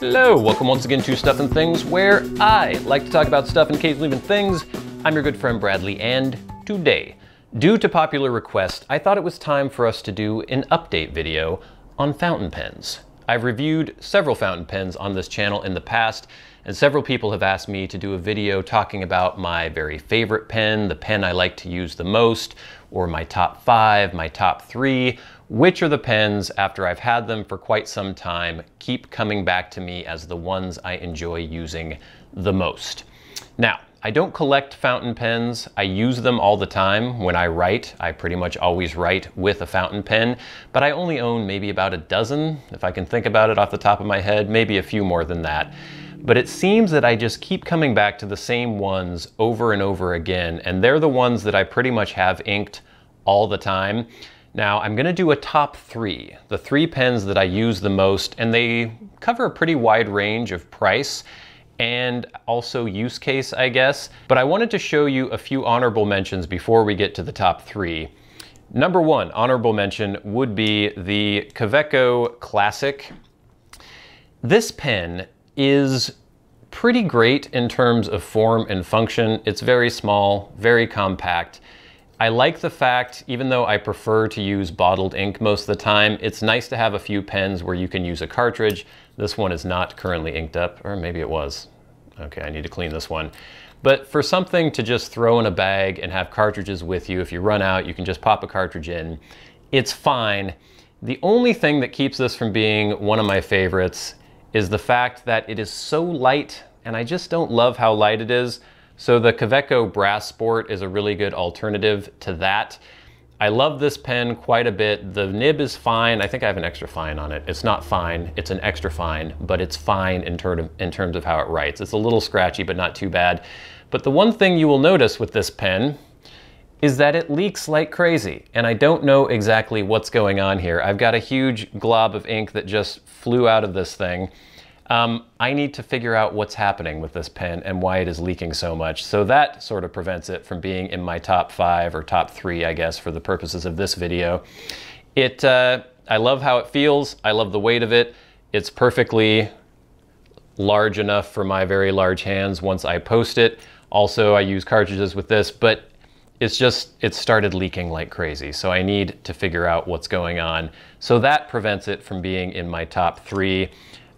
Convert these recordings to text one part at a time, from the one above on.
Hello, welcome once again to Stuff and Things, where I like to talk about stuff and occasionally even things. I'm your good friend Bradley, and today, due to popular request, I thought it was time for us to do an update video on fountain pens. I've reviewed several fountain pens on this channel in the past, and several people have asked me to do a video talking about my very favorite pen, the pen I like to use the most, or my top 5, my top 3, which are the pens, after I've had them for quite some time, keep coming back to me as the ones I enjoy using the most. Now, I don't collect fountain pens. I use them all the time. When I write, I pretty much always write with a fountain pen, but I only own maybe about a dozen, if I can think about it off the top of my head, maybe a few more than that. But it seems that I just keep coming back to the same ones over and over again, and they're the ones that I pretty much have inked all the time. Now, I'm gonna do a top 3, the 3 pens that I use the most, and they cover a pretty wide range of price and also use case, I guess. But I wanted to show you a few honorable mentions before we get to the top 3. Number 1 honorable mention would be the Kaweco Classic. This pen is pretty great in terms of form and function. It's very small, very compact. I like the fact, even though I prefer to use bottled ink most of the time, it's nice to have a few pens where you can use a cartridge. This one is not currently inked up, or maybe it was. Okay, I need to clean this one. But for something to just throw in a bag and have cartridges with you, if you run out, you can just pop a cartridge in. It's fine. The only thing that keeps this from being one of my favorites is the fact that it is so light, and I just don't love how light it is. So the Kaweco Brass Sport is a really good alternative to that. I love this pen quite a bit. The nib is fine. I think I have an extra fine on it. It's not fine, it's an extra fine, but it's fine in terms of how it writes. It's a little scratchy, but not too bad. But the one thing you will notice with this pen is that it leaks like crazy, and I don't know exactly what's going on here. I've got a huge glob of ink that just flew out of this thing. I need to figure out what's happening with this pen and why it is leaking so much. So that sort of prevents it from being in my top 5 or top 3, I guess, for the purposes of this video. I love how it feels. I love the weight of it. It's perfectly large enough for my very large hands once I post it. Also, I use cartridges with this, but it started leaking like crazy. So I need to figure out what's going on. So that prevents it from being in my top 3.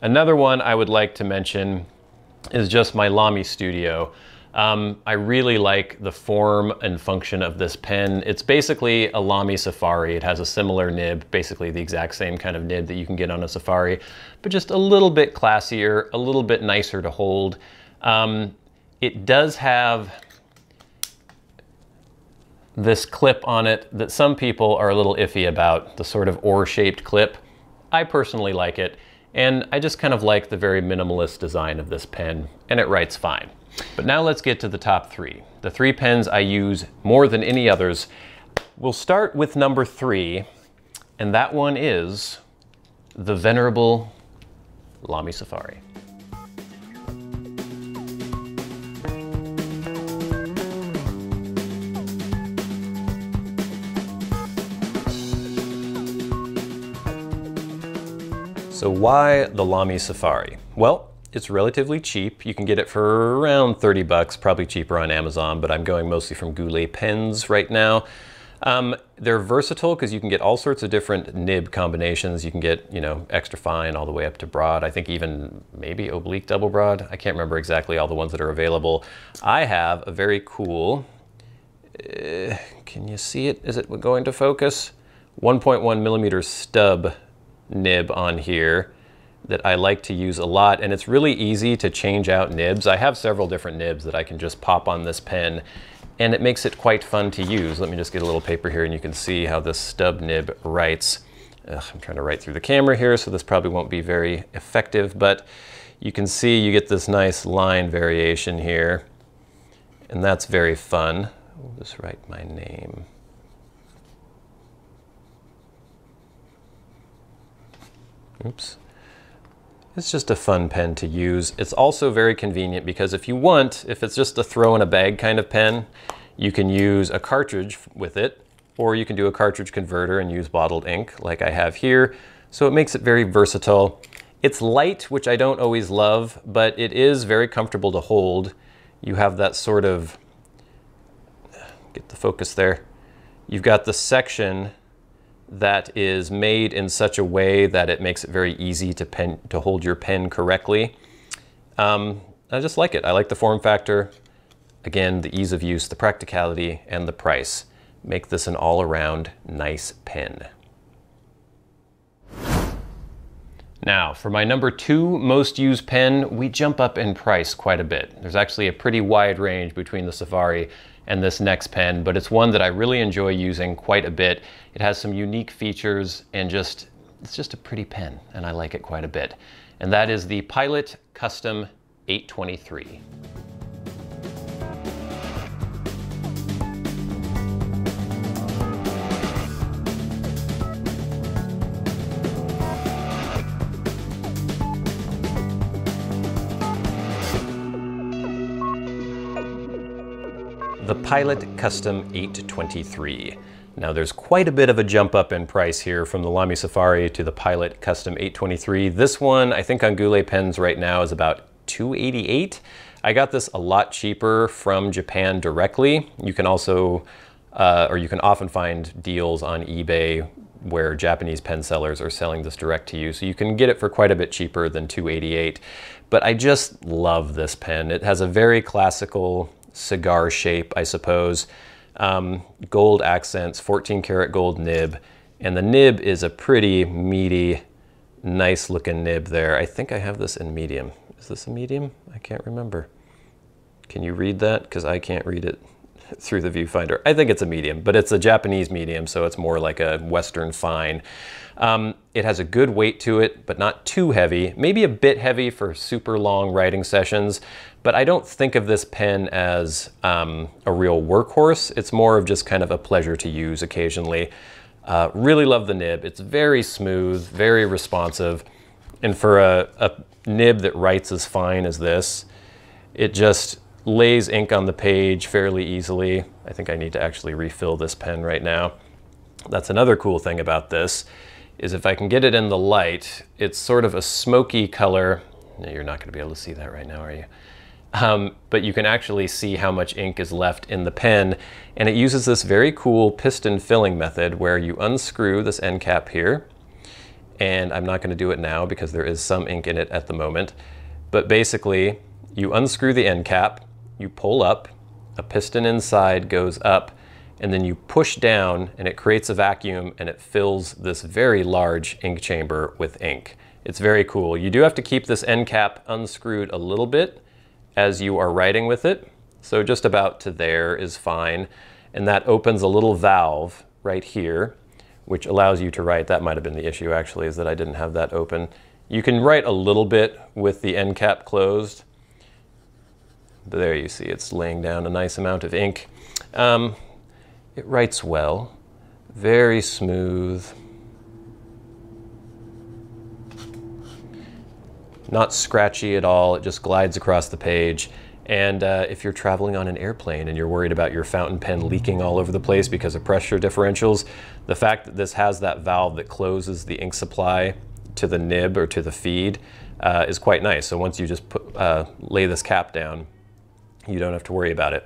Another one I would like to mention is just my Lamy Studio. I really like the form and function of this pen. It's basically a Lamia Safari. It has a similar nib, basically the exact same kind of nib that you can get on a Safari, but just a little bit classier, a little bit nicer to hold. It does have this clip on it that some people are a little iffy about, the sort of oar-shaped clip. I personally like it. And I just kind of like the very minimalist design of this pen, and it writes fine. But now let's get to the top 3. The 3 pens I use more than any others. We'll start with number 3, and that one is the venerable Lamia Safari. So why the Lamia Safari? Well, it's relatively cheap. You can get it for around 30 bucks, probably cheaper on Amazon, but I'm going mostly from Goulet Pens right now. They're versatile because you can get all sorts of different nib combinations. You can get, you know, extra fine all the way up to broad. I think even maybe oblique double broad. I can't remember exactly all the ones that are available. I have a very cool, can you see it? Is it going to focus? 1.1 millimeter stub nib on here that I like to use a lot, and it's really easy to change out nibs. I have several different nibs that I can just pop on this pen, and it makes it quite fun to use. Let me just get a little paper here and you can see how this stub nib writes. I'm trying to write through the camera here, so this probably won't be very effective, but you can see you get this nice line variation here, and that's very fun. I'll just write my name. Oops. It's just a fun pen to use. It's also very convenient because if it's just a throw in a bag kind of pen, you can use a cartridge with it, or you can do a cartridge converter and use bottled ink like I have here. So it makes it very versatile. It's light, which I don't always love, but it is very comfortable to hold. You have that sort of, get the focus there. You've got the section that is made in such a way that it makes it very easy to hold your pen correctly. I just like it. I like the form factor. Again, the ease of use, the practicality, and the price make this an all-around nice pen. Now, for my number 2 most used pen, we jump up in price quite a bit. There's actually a pretty wide range between the Safari and this next pen, but it's one that I really enjoy using quite a bit. It has some unique features and it's just a pretty pen, and I like it quite a bit. And that is the Pilot Custom 823. The Pilot Custom 823. Now there's quite a bit of a jump up in price here from the Lamia Safari to the Pilot Custom 823. This one, I think on Goulet pens right now is about $288. I got this a lot cheaper from Japan directly. You can also, or you can often find deals on eBay where Japanese pen sellers are selling this direct to you. So you can get it for quite a bit cheaper than $288. But I just love this pen. It has a very classical cigar shape, I suppose. Gold accents, 14 karat gold nib. And the nib is a pretty meaty, nice looking nib there. I think I have this in medium. Is this a medium? I can't remember. Can you read that? Because I can't read it through the viewfinder. I think it's a medium, but it's a Japanese medium, so it's more like a Western fine. It has a good weight to it, but not too heavy. Maybe a bit heavy for super long writing sessions, but I don't think of this pen as a real workhorse. It's more of just kind of a pleasure to use occasionally. Really love the nib. It's very smooth, very responsive, and for a nib that writes as fine as this, it just lays ink on the page fairly easily. I think I need to actually refill this pen right now. That's another cool thing about this, is if I can get it in the light, it's sort of a smoky color. You're not going to be able to see that right now, are you? But you can actually see how much ink is left in the pen, and it uses this very cool piston filling method where you unscrew this end cap here, and I'm not going to do it now because there is some ink in it at the moment, but basically you unscrew the end cap, you pull up, a piston inside goes up, and then you push down and it creates a vacuum and it fills this very large ink chamber with ink. It's very cool. You do have to keep this end cap unscrewed a little bit as you are writing with it. So just about to there is fine. And that opens a little valve right here, which allows you to write. That might have been the issue actually, is that I didn't have that open. You can write a little bit with the end cap closed. But there you see it's laying down a nice amount of ink. It writes well, very smooth. Not scratchy at all, it just glides across the page. And if you're traveling on an airplane and you're worried about your fountain pen leaking all over the place because of pressure differentials, the fact that this has that valve that closes the ink supply to the nib or to the feed is quite nice. So once you just lay this cap down, you don't have to worry about it.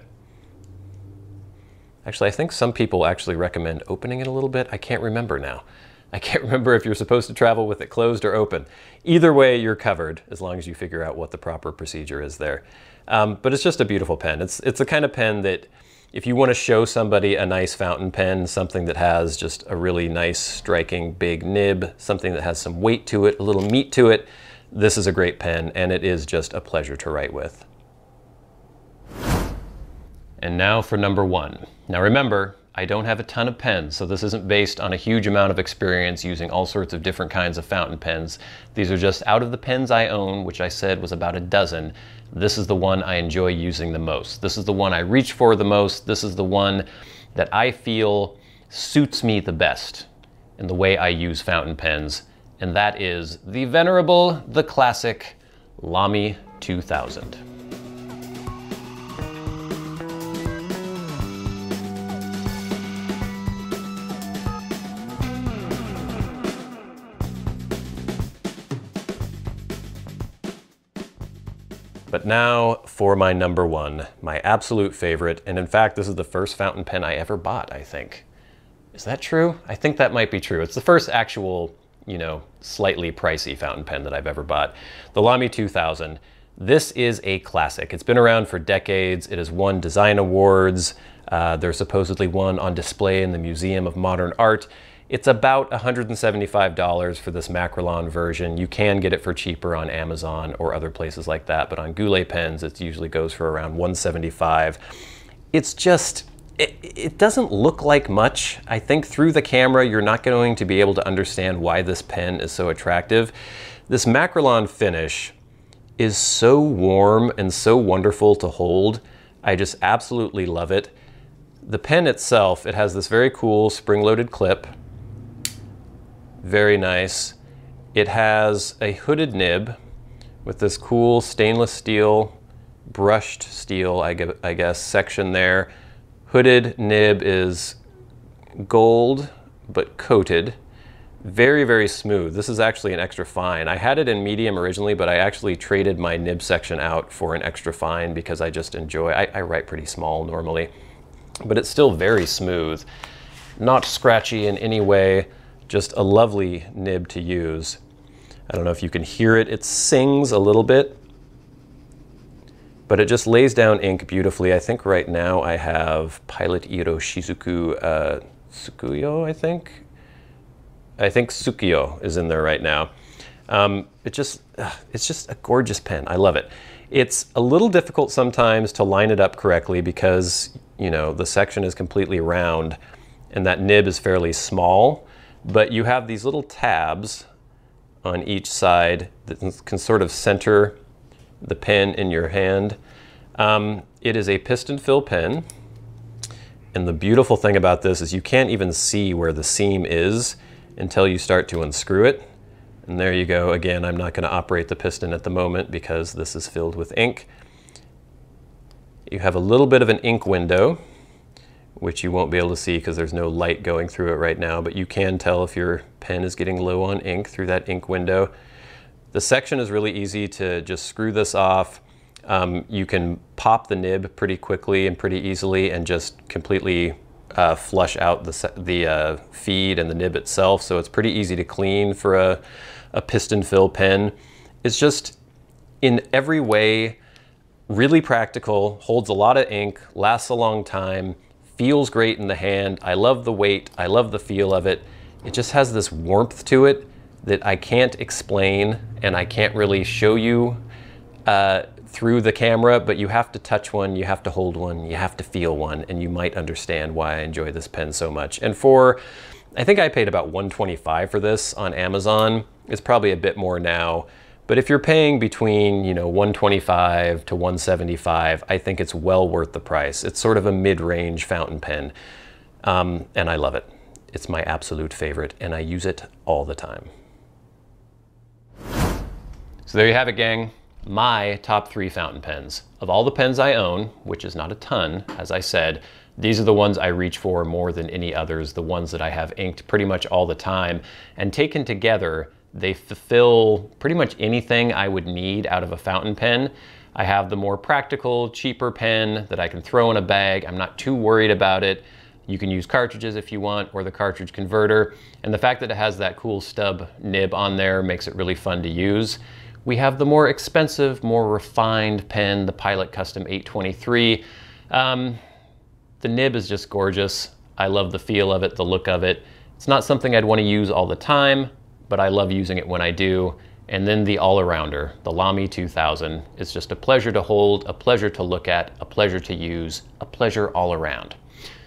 Actually, I think some people actually recommend opening it a little bit. I can't remember now. I can't remember if you're supposed to travel with it closed or open. Either way, you're covered as long as you figure out what the proper procedure is there. But it's just a beautiful pen. It's the kind of pen that if you want to show somebody a nice fountain pen, something that has just a really nice, striking, big nib, something that has some weight to it, a little meat to it, this is a great pen, and it is just a pleasure to write with. And now for number 1. Now remember, I don't have a ton of pens, so this isn't based on a huge amount of experience using all sorts of different kinds of fountain pens. These are just out of the pens I own, which I said was about a dozen. This is the one I enjoy using the most. This is the one I reach for the most. This is the one that I feel suits me the best in the way I use fountain pens, and that is the venerable, the classic Lamy 2000. But now for my number one, my absolute favorite. And in fact, this is the first fountain pen I ever bought, I think. Is that true? I think that might be true. It's the first actual, you know, slightly pricey fountain pen that I've ever bought. The Lamy 2000. This is a classic. It's been around for decades. It has won design awards. There's supposedly one on display in the Museum of Modern Art. It's about $175 for this Macrolon version. You can get it for cheaper on Amazon or other places like that, but on Goulet pens, it usually goes for around $175. It's just, it doesn't look like much. I think through the camera, you're not going to be able to understand why this pen is so attractive. This Macrolon finish is so warm and so wonderful to hold. I just absolutely love it. The pen itself, it has this very cool spring-loaded clip. Very nice. It has a hooded nib with this cool stainless steel, brushed steel, I guess, section there. Hooded nib is gold, but coated. Very, very smooth. This is actually an extra fine. I had it in medium originally, but I actually traded my nib section out for an extra fine because I just enjoy, I write pretty small normally, but it's still very smooth. Not scratchy in any way. Just a lovely nib to use. I don't know if you can hear it. It sings a little bit, but it just lays down ink beautifully. I think right now I have Pilot Iro Shizuku tsuki-yo, I think. I think tsuki-yo is in there right now. It's just a gorgeous pen. I love it. It's a little difficult sometimes to line it up correctly because, you know, the section is completely round and that nib is fairly small. But you have these little tabs on each side that can sort of center the pen in your hand. It is a piston fill pen. And the beautiful thing about this is you can't even see where the seam is until you start to unscrew it. And there you go. Again, I'm not going to operate the piston at the moment because this is filled with ink. You have a little bit of an ink window, which you won't be able to see because there's no light going through it right now, but you can tell if your pen is getting low on ink through that ink window. The section is really easy to just screw this off. You can pop the nib pretty quickly and pretty easily and just completely flush out the feed and the nib itself, so it's pretty easy to clean for a piston fill pen. It's just in every way really practical, holds a lot of ink, lasts a long time, feels great in the hand. I love the weight. I love the feel of it. It just has this warmth to it that I can't explain and I can't really show you through the camera, but you have to touch one, you have to hold one, you have to feel one, and you might understand why I enjoy this pen so much. And I think I paid about $125 for this on Amazon. It's probably a bit more now. But if you're paying between, you know, $125 to $175, I think it's well worth the price. It's sort of a mid-range fountain pen, and I love it. It's my absolute favorite, and I use it all the time. So there you have it, gang. My top 3 fountain pens. Of all the pens I own, which is not a ton, as I said, these are the ones I reach for more than any others, the ones that I have inked pretty much all the time, and taken together, they fulfill pretty much anything I would need out of a fountain pen. I have the more practical, cheaper pen that I can throw in a bag. I'm not too worried about it. You can use cartridges if you want, or the cartridge converter. And the fact that it has that cool stub nib on there makes it really fun to use. We have the more expensive, more refined pen, the Pilot Custom 823. The nib is just gorgeous. I love the feel of it, the look of it. It's not something I'd want to use all the time, but I love using it when I do. And then the all-arounder, the Lamy 2000, is just a pleasure to hold, a pleasure to look at, a pleasure to use, a pleasure all around.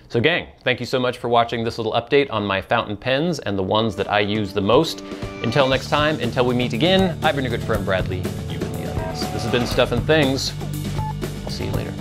So gang, thank you so much for watching this little update on my fountain pens and the ones that I use the most. Until next time, until we meet again, I've been your good friend Bradley, you in the audience. This has been Stuff and Things. I'll see you later.